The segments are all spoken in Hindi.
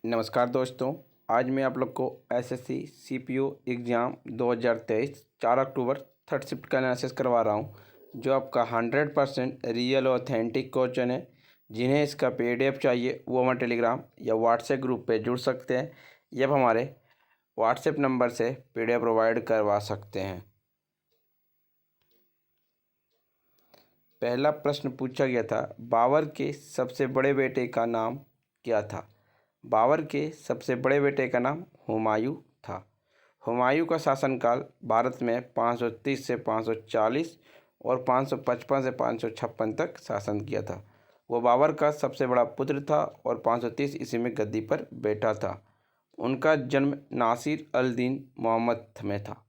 नमस्कार दोस्तों। आज मैं आप लोग को एसएससी सीपीओ एग्ज़ाम 2023 4 अक्टूबर थर्ड शिफ्ट का एनालिसिस करवा रहा हूं, जो आपका 100% रियल और ऑथेंटिक क्वेश्चन है। जिन्हें इसका पीडीएफ चाहिए वो हमारे टेलीग्राम या व्हाट्सएप ग्रुप पे जुड़ सकते हैं या हमारे व्हाट्सएप नंबर से पीडीएफ प्रोवाइड करवा सकते हैं। पहला प्रश्न पूछा गया था, बाबर के सबसे बड़े बेटे का नाम क्या था। बाबर के सबसे बड़े बेटे का नाम हुमायूं था। हुमायूं का शासनकाल भारत में 530 से 540 और 555 से 556 तक शासन किया था। वो बाबर का सबसे बड़ा पुत्र था और 530 ईस्वी में गद्दी पर बैठा था। उनका जन्म नासिर अल दीन मोहम्मद में था।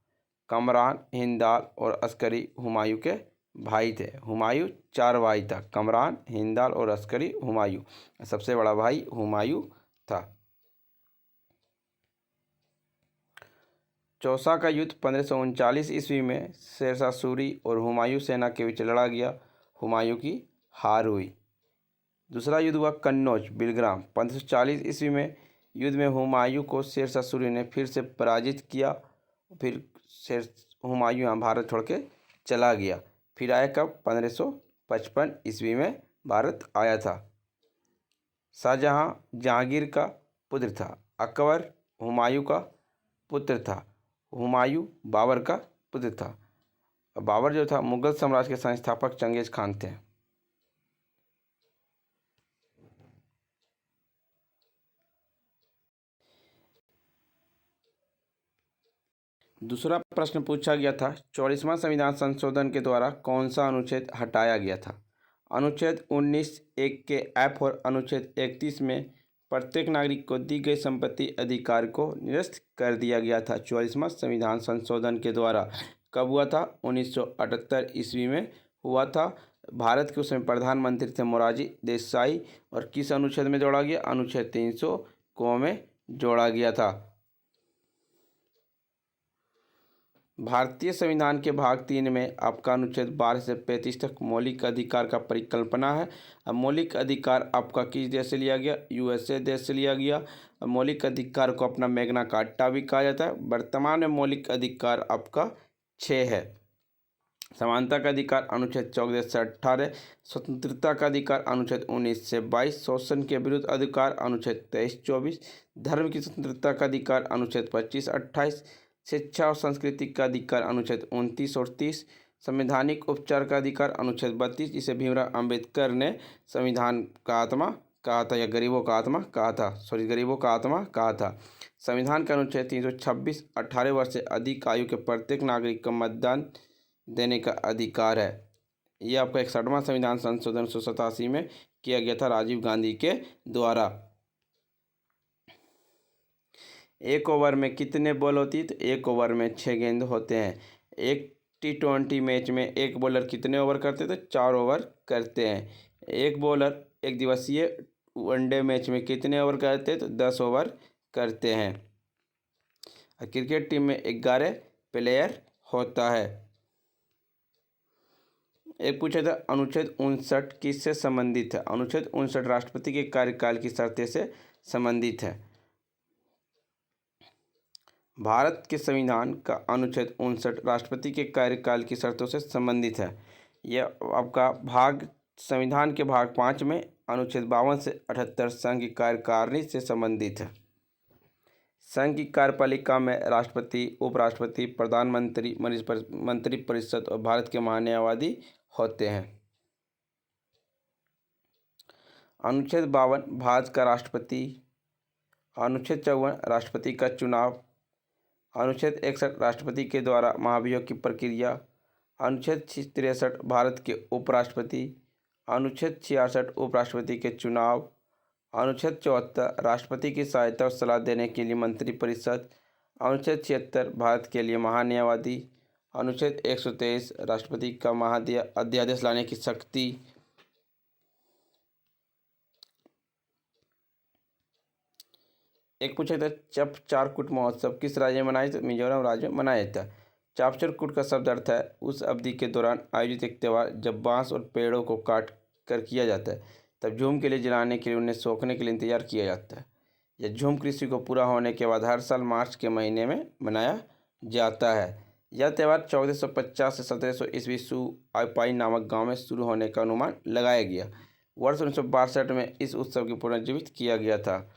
कमरान, हिंदाल और अस्करी हुमायूं के भाई थे। हुमायूं 4 भाई था। कमरान, हिंदाल और अस्करी हुमायूं। सबसे बड़ा भाई हुमायूं था। चौसा का युद्ध 1539 ईस्वी में शेरशाह सूरी और हुमायूं सेना के बीच लड़ा गया। हुमायूं की हार हुई। दूसरा युद्ध हुआ कन्नौज बिलग्राम 1540 ईस्वी में। युद्ध में हुमायूं को शेरशाह सूरी ने फिर से पराजित किया। फिर हुमायूं यहाँ भारत छोड़ के चला गया। फिर आया कब? 1555 ईस्वी में भारत आया था। शाहजहां जहांगीर का पुत्र था। अकबर हुमायूं का पुत्र था। हुमायूं बाबर का पुत्र था। बाबर जो था मुगल साम्राज्य के संस्थापक चंगेज खान थे। दूसरा प्रश्न पूछा गया था, 44वां संविधान संशोधन के द्वारा कौन सा अनुच्छेद हटाया गया था। अनुच्छेद 19(1) के एफ और अनुच्छेद 31 में प्रत्येक नागरिक को दी गई संपत्ति अधिकार को निरस्त कर दिया गया था। 44वां संविधान संशोधन के द्वारा कब हुआ था? 1978 ईस्वी में हुआ था। भारत के उसमें प्रधानमंत्री थे मोरारजी देसाई। और किस अनुच्छेद में जोड़ा गया? अनुच्छेद 300 को में जोड़ा गया था। भारतीय संविधान के भाग 3 में आपका अनुच्छेद 12 से 35 तक मौलिक अधिकार का परिकल्पना है। अब मौलिक अधिकार आपका किस देश से लिया गया? यूएसए देश से लिया गया। मौलिक अधिकार को अपना मैग्ना कार्टा भी कहा जाता है। वर्तमान में मौलिक अधिकार आपका 6 है। समानता का अधिकार अनुच्छेद 14 से 18, स्वतंत्रता का अधिकार अनुच्छेद 19 से 22, शोषण के विरुद्ध अधिकार अनुच्छेद 23-24, धर्म की स्वतंत्रता का अधिकार अनुच्छेद 25-28, शिक्षा और संस्कृति का अधिकार अनुच्छेद 29 और 30, संवैधानिक उपचार का अधिकार अनुच्छेद 32, जिसे भीमराव अंबेडकर ने संविधान का आत्मा कहा था, या गरीबों का आत्मा कहा था, गरीबों का आत्मा कहा था। संविधान का अनुच्छेद 326, 18 वर्ष से अधिक आयु के प्रत्येक नागरिक को मतदान देने का अधिकार है। यह आपका 61वां संविधान संशोधन 1987 में किया गया था राजीव गांधी के द्वारा। एक ओवर में कितने बॉल होती है? तो एक ओवर में 6 गेंद होते हैं। एक T20 मैच में एक बॉलर कितने ओवर करते हैं? तो 4 ओवर करते हैं। एक बॉलर एक दिवसीय वनडे मैच में कितने ओवर करते हैं? तो 10 ओवर करते हैं। क्रिकेट टीम में 11 प्लेयर होता है। एक पूछा था, अनुच्छेद 59 किससे संबंधित है? अनुच्छेद 59 राष्ट्रपति के कार्यकाल की शर्तें से संबंधित है। भारत के संविधान का अनुच्छेद 59 राष्ट्रपति के कार्यकाल की शर्तों से संबंधित है। यह आपका संविधान के भाग 5 में अनुच्छेद 52 से 78 संघ की कार्यकारिणी से संबंधित है। संघ की कार्यपालिका में राष्ट्रपति, उपराष्ट्रपति, प्रधानमंत्री, मंत्रिपरिषद और भारत के महान्यायवादी होते हैं। अनुच्छेद 52 भारत का राष्ट्रपति। अनुच्छेद 54 राष्ट्रपति का चुनाव। अनुच्छेद 61 राष्ट्रपति के द्वारा महाभियोग की प्रक्रिया। अनुच्छेद 63 भारत के उपराष्ट्रपति। अनुच्छेद 66 उपराष्ट्रपति के चुनाव। अनुच्छेद 74 राष्ट्रपति की सहायता और सलाह देने के लिए मंत्रिपरिषद। अनुच्छेद 76 भारत के लिए महान्यायवादी। अनुच्छेद 123 राष्ट्रपति का अध्यादेश लाने की शक्ति। एक पूछा था, चापचारकूट महोत्सव किस राज्य में मनाया? तो मिजोरम राज्य में मनाया जाता है। चापचारकूट का शब्द अर्थ है उस अवधि के दौरान आयोजित एक त्यौहार जब बांस और पेड़ों को काट कर किया जाता है। तब झूम के लिए जलाने के लिए, उन्हें सोखने के लिए इंतजार किया जाता है। यह झूम कृषि को पूरा होने के बाद हर साल मार्च के महीने में मनाया जाता है। यह त्यौहार 1450 से 1700 ईस्वी सुआपाई नामक गांव में शुरू होने का अनुमान लगाया गया। वर्ष 1962 में इस उत्सव की पुनर्जीवित किया गया था।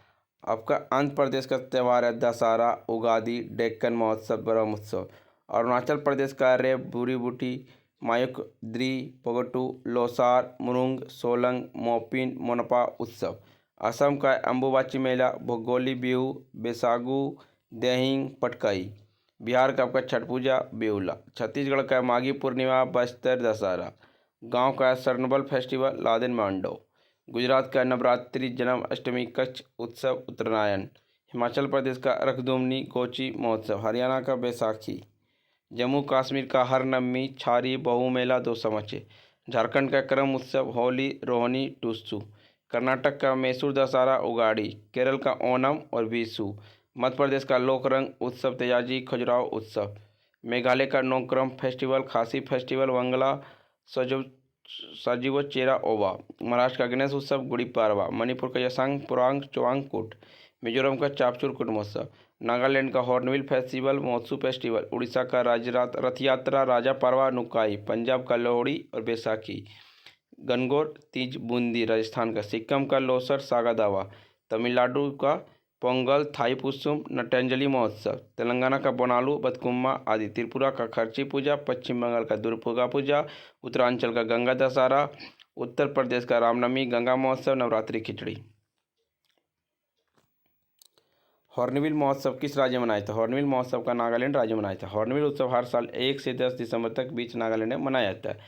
आपका आंध्र प्रदेश का त्यौहार है दशहरा, उगादी, डेक्कन महोत्सव, ब्रह्मोत्सव। अरुणाचल प्रदेश का रे बुरी-बुटी, मायुक, द्री, पोगोटू, लोसार, मुरुंग, सोलंग, मोपिन, मोनपा उत्सव। असम का अम्बुबाची मेला, भोगोली बिहू, बैसागु, देहिंग, पटकाई। बिहार का आपका छठ पूजा, बेउला। छत्तीसगढ़ का माघी पूर्णिमा, बस्तर दशहरा। गांव का सरनबल फेस्टिवल, लादेन मांडो। गुजरात का नवरात्रि, जन्म अष्टमी, कच्छ उत्सव, उत्तरायण। हिमाचल प्रदेश का रखदुमनी, कोची महोत्सव। हरियाणा का बैसाखी। जम्मू कश्मीर का हरनमी, छारी, बहु मेला, दो समचे। झारखंड का करम उत्सव, होली, रोहनी, टुस्सू। कर्नाटक का मैसूर दशहरा, उगाड़ी। केरल का ओणम और विशु। मध्य प्रदेश का लोकरंग उत्सव, तेजाजी, खजुराहो उत्सव। मेघालय का नोक्रम फेस्टिवल, खासी फेस्टिवल, वंगला, सजीव चेरा ओवा। महाराष्ट्र का गणेश उत्सव, गुड़ी पाड़वा। मणिपुर का यसांग पुरांग चोआंगकुट। मिजोरम का चापचूर कुट महोत्सव। नागालैंड का हॉर्नबिल फेस्टिवल, मोत्सू फेस्टिवल। उड़ीसा का रथ यात्रा, राजा पारवा, नुकाई। पंजाब का लोहड़ी और बैसाखी। गणगौर तीज, बूंदी। राजस्थान का सिक्किम का लोसर, सागा दावा। तमिलनाडु का पोंगल, थाईपुसम, नट्यांजलि महोत्सव। तेलंगाना का बोनालू, बतकुम्मा आदि। त्रिपुरा का खर्ची पूजा। पश्चिम बंगाल का दुर्गा पूजा। उत्तरांचल का गंगा दशहरा। उत्तर प्रदेश का रामनवमी, गंगा महोत्सव, नवरात्रि, खिचड़ी। हॉर्नबिल महोत्सव किस राज्य में मनाया था? हॉर्नबिल महोत्सव का नागालैंड राज्य में मनाया था। हॉर्नबिल उत्सव हर साल 1 से 10 दिसंबर तक बीच नागालैंड में मनाया जाता है।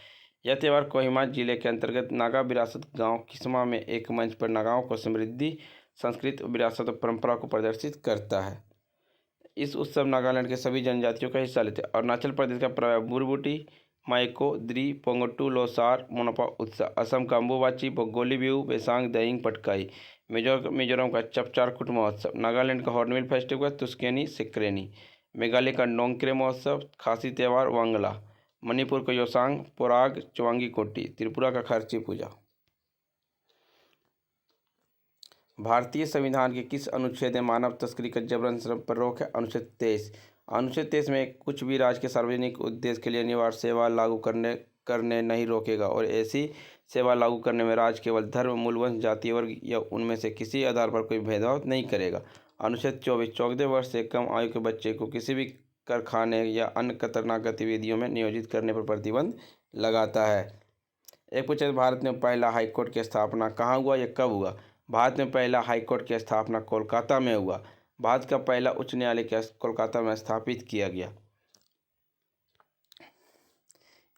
यह त्यौहार कोहिमा जिले के अंतर्गत नागा विरासत गांव किस्मा में एक मंच पर नागाओं को समृद्धि, संस्कृति, विरासत और परंपरा को प्रदर्शित करता है। इस उत्सव नागालैंड के सभी जनजातियों का हिस्सा लेते हैं। अरुणाचल प्रदेश का बुरबुटी, माइको, द्री, पोंगोटू, लोसार, मोनपा उत्सव। असम का अम्बुबाची, भोगोली बिहू, बेसांग, दहिंग, पटकाई। मिजोरम का चपचारकुट महोत्सव। नागालैंड का हॉर्नबिल फेस्टिवल, तुस्केनी सिक्रेनी। मेघालय का नोंगक्रे महोत्सव, खासी त्यौहार, वांगला। मणिपुर का योसांग पोराग चुवांगी कोटी। त्रिपुरा का खर्ची पूजा। भारतीय संविधान के किस अनुच्छेद में मानव तस्करी का जबरन श्रम पर रोक है? अनुच्छेद 23। अनुच्छेद 23 में कुछ भी राज्य के सार्वजनिक उद्देश्य के लिए अनिवार्य सेवा लागू करने नहीं रोकेगा और ऐसी सेवा लागू करने में राज्य केवल धर्म, मूल वंश, जातीय वर्ग या उनमें से किसी आधार पर कोई भेदभाव नहीं करेगा। अनुच्छेद 24। 14 वर्ष से कम आयु के बच्चे को किसी भी कारखाने या अन्य खतरनाक गतिविधियों में नियोजित करने पर प्रतिबंध लगाता है। एक पूछे, भारत में पहला हाईकोर्ट की स्थापना कहाँ हुआ या कब हुआ? भारत में पहला हाईकोर्ट की स्थापना कोलकाता में हुआ। भारत का पहला उच्च न्यायालय कोलकाता में स्थापित किया गया।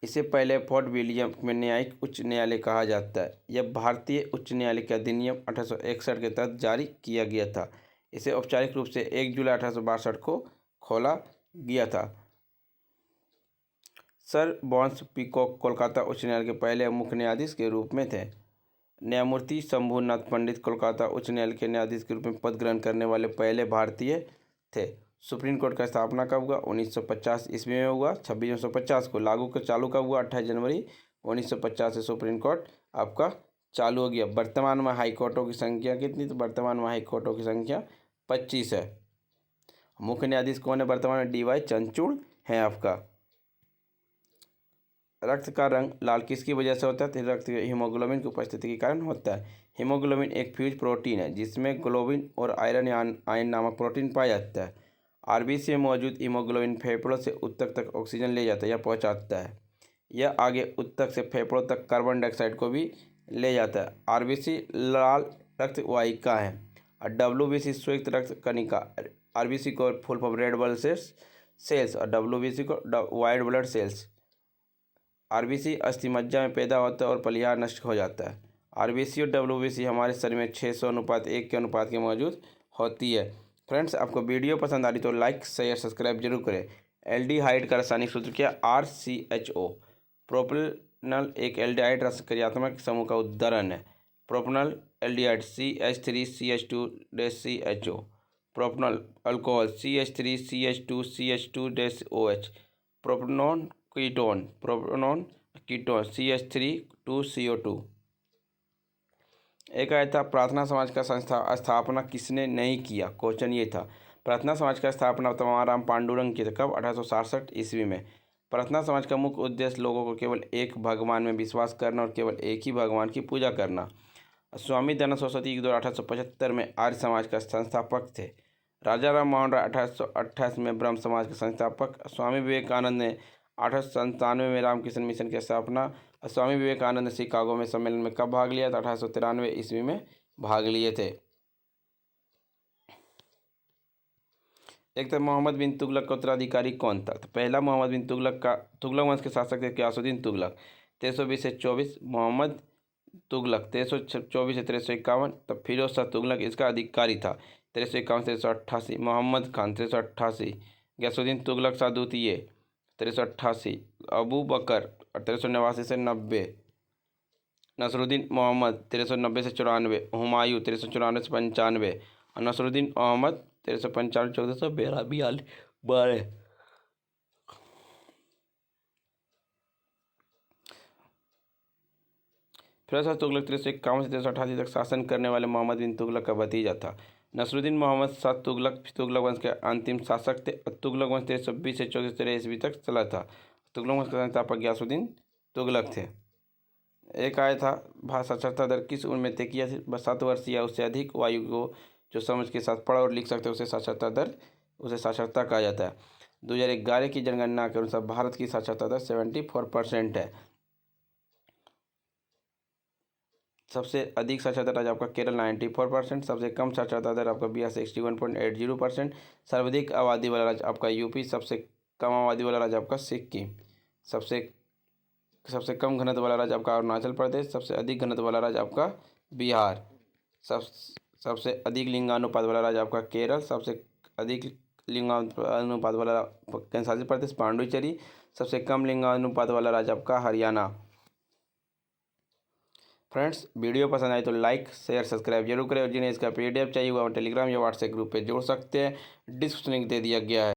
इसे पहले फोर्ट विलियम में न्यायिक उच्च न्यायालय कहा जाता है। यह भारतीय उच्च न्यायालय के अधिनियम 1861 के तहत जारी किया गया था। इसे औपचारिक रूप से 1 जुलाई 1862 को खोला गया था। सर बॉन्स पीकॉक कोलकाता उच्च न्यायालय के पहले मुख्य न्यायाधीश के रूप में थे। न्यायमूर्ति शंभूनाथ पंडित कोलकाता उच्च न्यायालय के न्यायाधीश के रूप में पद ग्रहण करने वाले पहले भारतीय थे। सुप्रीम कोर्ट का स्थापना कब हुआ? 1950 ईस्वी में हुआ। 2650 को लागू का चालू कब हुआ? 28 जनवरी 1950 से सुप्रीम कोर्ट आपका चालू हो गया। वर्तमान में हाई कोर्टों की संख्या कितनी? तो वर्तमान में हाई कोर्टों की संख्या 25 है। मुख्य न्यायाधीश कौन है वर्तमान में? DY चंद्रचूड़ हैं आपका। रक्त का रंग लाल किसकी वजह से होता है? तो रक्त हीमोग्लोबिन की उपस्थिति के कारण होता है। हीमोग्लोबिन एक फ्यूज प्रोटीन है जिसमें ग्लोबिन और आयरन नामक प्रोटीन पाया जाता है। RBC में मौजूद हीमोग्लोबिन फेफड़ों से ऊतक तक ऑक्सीजन ले जाता है या पहुंचाता है। यह आगे ऊतक से फेफड़ों तक कार्बन डाइऑक्साइड को भी ले जाता है। RBC लाल रक्त वाहिका है और WBC श्वेत रक्त कणिका। RBC को full form red blood cells और WBC को वाइट ब्लड सेल्स। RBC अस्थि मज्जा में पैदा होता है और पलिहार नष्ट हो जाता है। RBC और WBC हमारे शरीर में 600:1 के अनुपात के मौजूद होती है। फ्रेंड्स, आपको वीडियो पसंद आ रही तो लाइक, शेयर, सब्सक्राइब जरूर करें। एल्डिहाइड का रासायनिक सूत्र क्या? RCHO। प्रोपेनॉल एक एल्डिहाइड क्रियात्मक समूह का उदाहरण है। Propanol aldehyde CH3CH2CHO। Propanol alcohol CH3CH2CH2OH। Propanone ketone CH3 2CO2। एक आया था प्रार्थना समाज का स्थापना किसने नहीं किया। क्वेश्चन ये था प्रार्थना समाज का स्थापना तमाराम पांडुरंग की थी कब। 1867 ईस्वी में। प्रार्थना समाज का मुख्य उद्देश्य लोगों को केवल एक भगवान में विश्वास करना और केवल एक ही भगवान की पूजा करना। स्वामी दयानंद सरस्वती के द्वारा 1875 में आर्य समाज का संस्थापक थे। राजा राम मोहन राय 1828 में ब्रह्म समाज के संस्थापक। स्वामी विवेकानंद ने 1897 में रामकृष्ण मिशन की स्थापना। स्वामी विवेकानंद ने शिकागो में सम्मेलन में कब भाग लिया था। 1893 ईस्वी में भाग लिए थे। एक तो मोहम्मद बिन तुगलक का उत्तराधिकारी कौन था। तो पहला मोहम्मद बिन तुगलक वंश के शासक थे गियासुद्दीन तुगलक। 1320 से 24 मोहम्मद तुगलक। 1324 से 1351 तब फिरोज शाह तुगलक इसका अधिकारी था। 1351 से 1388 मोहम्मद खान। 1388 गियासुद्दीन तुगलक शाह द्वितीय। 1388 अबू बकर। 1389 से 90 नसरुद्दीन मोहम्मद। 1390 से 94 हुमायूं। 1394 से 95 और नसरुद्दीन अहमद। 1395 1442 फिरोज शाह तुगलक 1351 से 1388 तक शासन करने वाले मोहम्मद बिन तुगलक का भतीजा था। नसरुद्दीन मोहम्मद शाह तुगलक वंश के अंतिम शासक थे। तुगलक वंश 1320 से 1413 ईस्वी तक चला था। तुगलक वंश के संस्थापक गियासुद्दीन तुगलक थे। एक आया था भारत साक्षरता दर किस उम्र में तय किया था। 7 वर्ष या उससे अधिक आयु को जो समझ के साथ पढ़ और लिख सकते हैं उसे साक्षरता कहा जाता है। 2011 की जनगणना के अनुसार भारत की साक्षरता दर 74% है। सबसे अधिक साक्षरता राज्य आपका केरल 94%। सबसे कम साक्षरता दर आपका बिहार 61.80%। सर्वाधिक आबादी वाला राज्य आपका यूपी। सबसे कम आबादी वाला राज्य आपका सिक्किम। सबसे कम घनत्व वाला राज्य आपका अरुणाचल प्रदेश। सबसे अधिक घनत्व वाला राज्य आपका बिहार। सबसे अधिक लिंगानुपात वाला राज्य आपका केरल। सबसे अधिक लिंगानुपात वाला केंद्र शासित प्रदेश पांडुचेरी। सबसे कम लिंगानुपात वाला राज्य आपका हरियाणा। फ्रेंड्स वीडियो पसंद आए तो लाइक शेयर सब्सक्राइब जरूर करें और जिन्हें इसका PDF चाहिए वो टेलीग्राम या व्हाट्सएप ग्रुप पे जोड़ सकते हैं। डिस्क्रिप्शन लिंक दे दिया गया है।